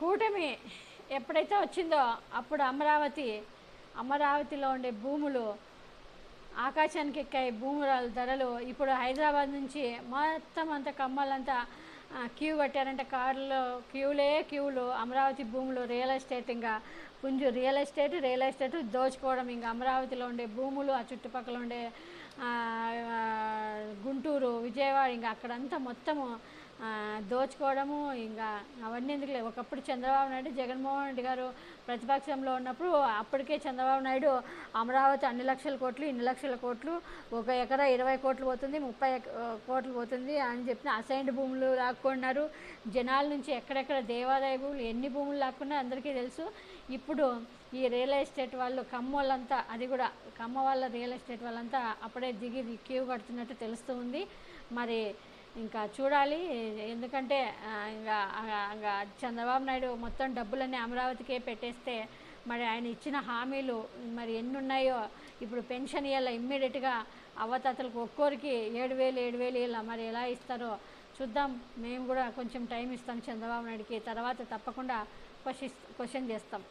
కూటమి ఎప్పుడైతే వచ్చిందో అప్పుడు అమరావతిలో ఉండే భూములు ఆకాశానికి ఎక్కాయి. భూముల ధరలు ఇప్పుడు హైదరాబాద్ నుంచి మొత్తం అంతా కమ్మలంతా క్యూ కట్టారంటే కార్లో క్యూలు. అమరావతి భూములు రియల్ ఎస్టేట్, ఇంకా పుంజు రియల్ ఎస్టేట్ దోచుకోవడం. ఇంకా అమరావతిలో ఉండే భూములు, ఆ చుట్టుపక్కల ఉండే గుంటూరు, విజయవాడ, ఇంకా అక్కడంతా మొత్తము దోచుకోవడము. ఇంకా అవన్నీ ఎందుకులే. ఒకప్పుడు చంద్రబాబు నాయుడు, జగన్మోహన్ రెడ్డి గారు ప్రతిపక్షంలో ఉన్నప్పుడు అప్పటికే చంద్రబాబు నాయుడు అమరావతి అన్ని లక్షల కోట్లు, ఇన్ని లక్షల కోట్లు, 1 ఎకరా 20 కోట్లు పోతుంది, 30 కోట్లు పోతుంది అని చెప్పిన అసైన్డ్ భూములు లాక్కున్నారు. జనాల నుంచి ఎక్కడెక్కడ దేవాదాయ భూములు ఎన్ని భూములు లాక్కున్నా అందరికీ తెలుసు. ఇప్పుడు ఈ రియల్ ఎస్టేట్ వాళ్ళు కమ్మోళ్ళంతా, అది కూడా కమ్మ వాళ్ళ రియల్ ఎస్టేట్ వాళ్ళంతా అప్పుడే దిగి క్యూ కడుతున్నట్టు తెలుస్తూ ఉంది. మరి ఇంకా చూడాలి. ఎందుకంటే ఇంకా చంద్రబాబు నాయుడు మొత్తం డబ్బులన్నీ అమరావతికే పెట్టేస్తే మరి ఆయన ఇచ్చిన హామీలు మరి ఎన్ని ఉన్నాయో, ఇప్పుడు పెన్షన్ ఇవ్వాలి ఇమ్మీడియట్గా అవ్వతాతలకు ఒక్కోరికి 7,000 ఇలా మరి ఎలా ఇస్తారో చూద్దాం. మేము కూడా కొంచెం టైం ఇస్తాం చంద్రబాబు నాయుడికి, తర్వాత తప్పకుండా క్వశ్చన్ చేస్తాం.